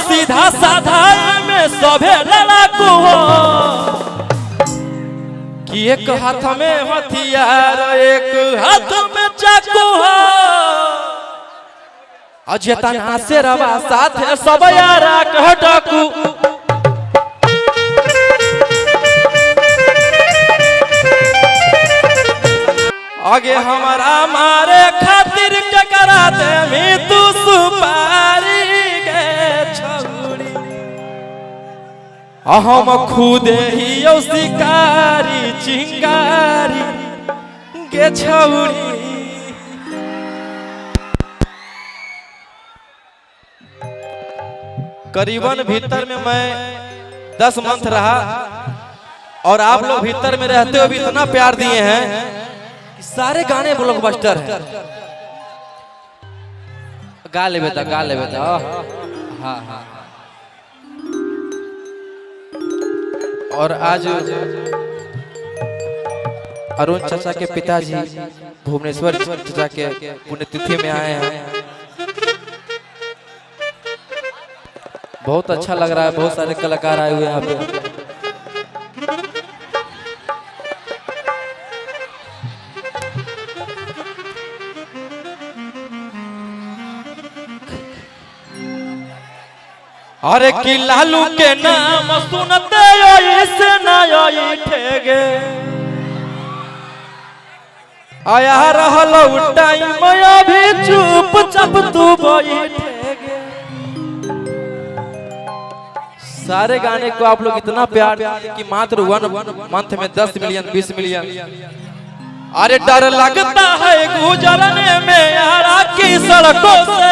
सीधा साधा में सभे लड़ाकू हो कि एक हाथ में हथियार एक हाथ में चाकू हो अजेतना से रवा साथ है सब यारा कह डाकू आगे हमारा मारे खातिर के करा दे मी तू सुपारी गे छौरी हम खुदे ही शिकारी चिंगारी गे छौरी। करीबन भीतर में मैं 10 मंथ रहा और आप लोग भीतर में रहते हुए भी इतना प्यार दिए हैं कि सारे गाने ब्लॉकबस्टर हैं। गा ले बेटा हाँ हाँ। और आज अरुण चाचा के पिताजी भुवनेश्वर चाचा के पुण्यतिथि में आए हैं। बहुत अच्छा लग रहा है, बहुत सारे कलाकार आए हुए हैं यहाँ पे। अरे कि लालू के नाम सुनते से नई ठेगे आया रहल टाइम अभी चुपचाप तू बैठेगे। सारे गाने को आप लोग इतना प्यार कि मात्र 1 मंथ में 10 मिलियन 20 मिलियन। अरे डर लगता है गुजरने में यारा की सड़कों से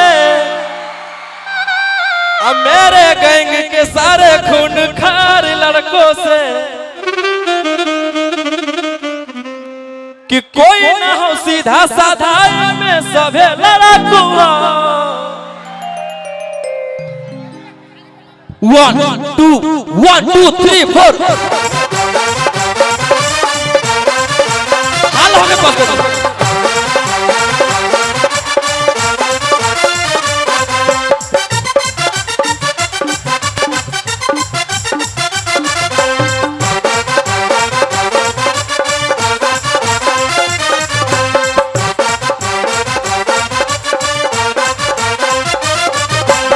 अब मेरे गैंग के सारे खून खार लड़कों से कि कोई ना हो सीधा साधा में सभे लड़ाकू हो। 1 2 1 2 3 4 हाल हमें पकड़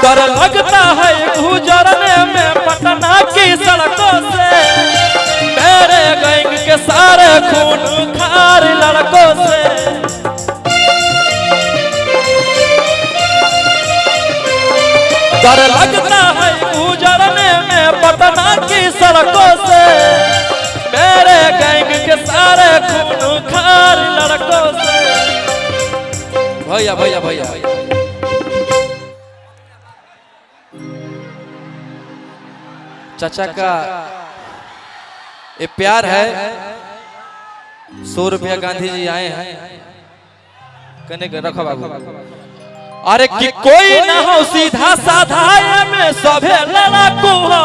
डर लगता है गुजरने में पटना की सड़कों से मेरे गैंग के सारे खून खार लड़कों से। डर लगता है गुजरने में पटना की सड़कों से मेरे गैंग के सारे खून खार लड़कों से। भैया भैया भैया चाचा का ये प्यार है। 100 रुपया गांधी जी आए हैं कहने के रखो बाबू। अरे कि कोई ना हो सीधा साधा में सभे लड़ाकू हो।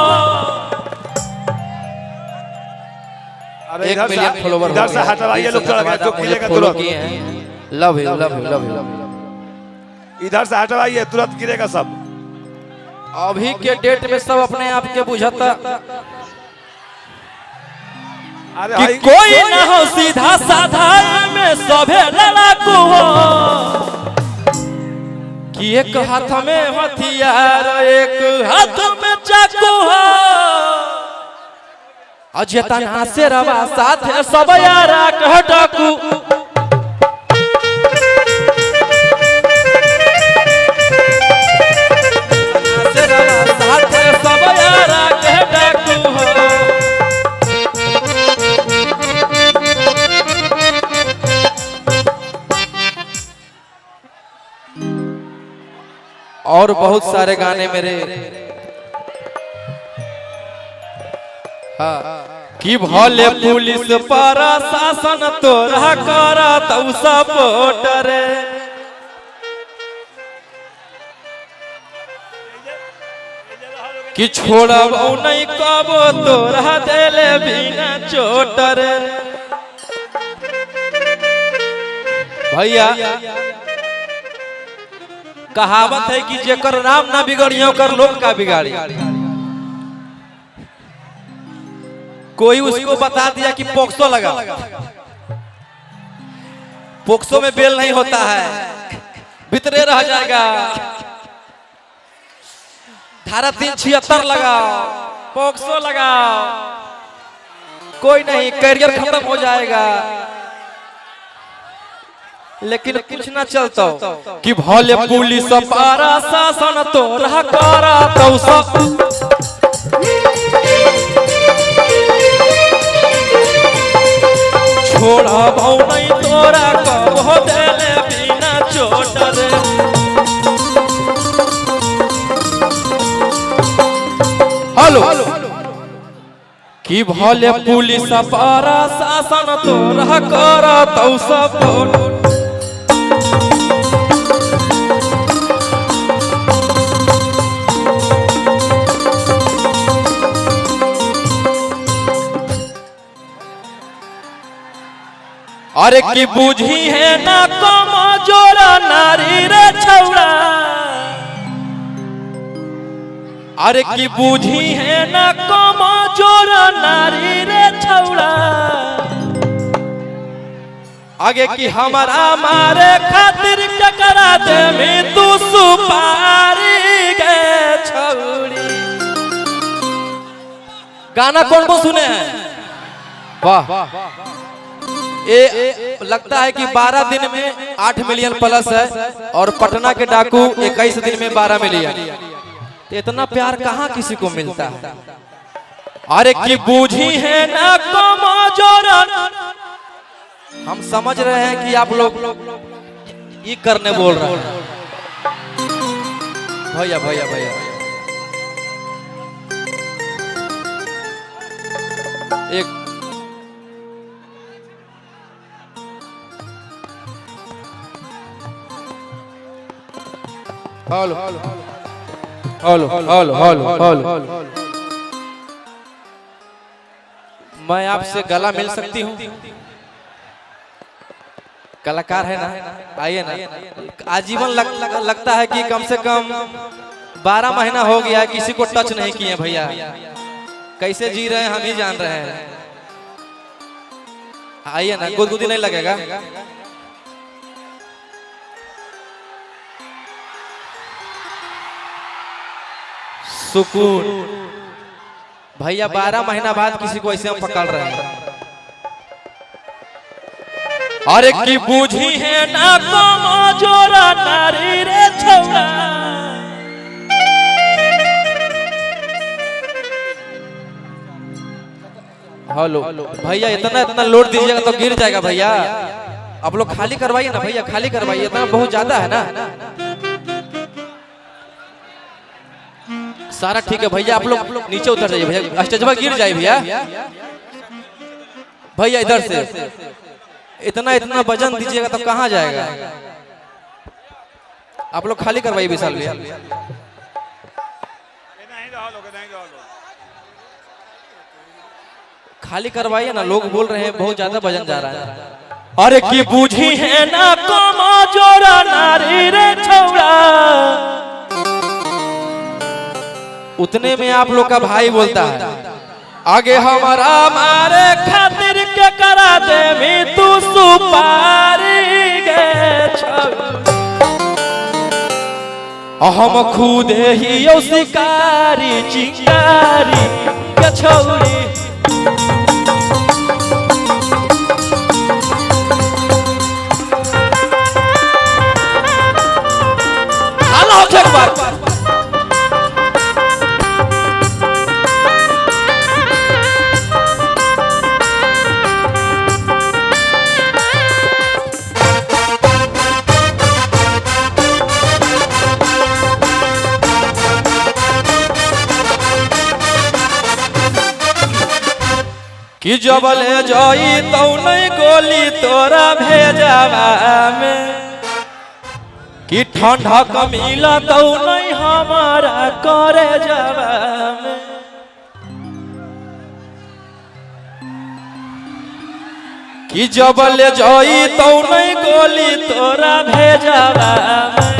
1 मिलियन फॉलोवर इधर से हटवाइए लोग जो किलेगा तुरंत किए हैं। Love you love you love you. इधर से हटवाइए तुरंत गिरेगा सब। अभी के डेट में सब अपने आप के बुझाता कि कोई ना हो सीधा साधा में सभे लड़ाकू हो कि एक हाथ में हथियार एक हाथ में चाकू हो अजेतना से रवा साथ है सब यारा कह डाकू। और बहुत सारे गाने मेरे हाँ कि भले पुलिस पर शासन तोरा करा तो सपोर्ट रे कि छोड़ब नहीं कबो तोरा देले बिना चोट रे। भैया कहावत है कि जेकर नाम ना बिगड़ियो कर लोग का बिगाड़ी। कोई उसको बता दिया कि पोक्सो लगा, पोक्सो में बेल नहीं होता है, भीतरे रह जाएगा। धारा 376 लगाओ, पोक्सो लगाओ, कोई नहीं, करियर खत्म हो जाएगा। लेकिन कुछ ना चलता कि भले पुलिस पारा शासन तो रह करा तो सब छोड़ा भाव नहीं तोरा कहो देले बिना चोट रे। हेलो कि भले पुलिस पारा शासन तो रह करा तो सब अरे की बुझी है ना कम जोरा नारी रे छौड़ा, अरे की बुझी है ना कम जोरा नारी रे छौड़ा। आगे की हमारा मारे खातिर टकरा दे में तू सुपारी गे छौड़ी। गाना कौन को सुने हैं? वाह, ये लगता है कि 12 दिन में 8 मिलियन प्लस है और पटना के डाकू 21 दिन में 12 मिलियन। इतना प्यार कहाँ किसी को मिलता है। अरे की बूझी है ना कम जोरा। हम समझ रहे हैं कि आप लोग ये करने बोल रहे हैं। भैया भैया भैया एक hello hello hello hello hello, मैं आपसे गला मिल सकती हूँ? कलाकार है ना, आइए ना। आजीवन लगता है कि कम से कम 12 महीना हो गया किसी को टच नहीं किए भैया। कैसे जी रहे हैं हम ही जान रहे हैं। आइए ना, गुदगुदी नहीं लगेगा। सुकून भैया, 12 महीना बाद किसी को ऐसे हम पकड़ रहे हैं। अरे की बूझी है ना कम जोरा नारी रे छौड़ा। हेलो भैया, इतना लोड दीजिएगा तो गिर जाएगा भैया। आप लोग खाली करवाइए ना भैया, खाली करवाइए, इतना बहुत ज्यादा है ना। सारा ठीक है भैया, आप लोग नीचे उतर जाइए भैया, स्टेज पर गिर जाए भैया। भैया इधर से इतना वजन दीजिएगा तो कहाँ जाएगा। आप लोग खाली करवाइए विशाल भैया। खाली करवाइए ना, लोग बोल रहे हैं बहुत ज्यादा वजन जा रहा है। अरे की बूझी है ना कम जोरा नारी रे छौड़ा। उतने में आप लोग का भाई बोलता है, आगे हमारा मारे खातिर के करा दे में तू सुपारी गे छौड़ी। हम खुद ही यो शिकारी चिंगारी के छौड़ी। हेलो एक बार कि जबले जाई तो नहीं गोली तोरा भेजावा में, कि ठंडा कमीला तो नहीं हमारा करे जावा में। कि जबले जाई तो नहीं गोली तोरा भेजावा में,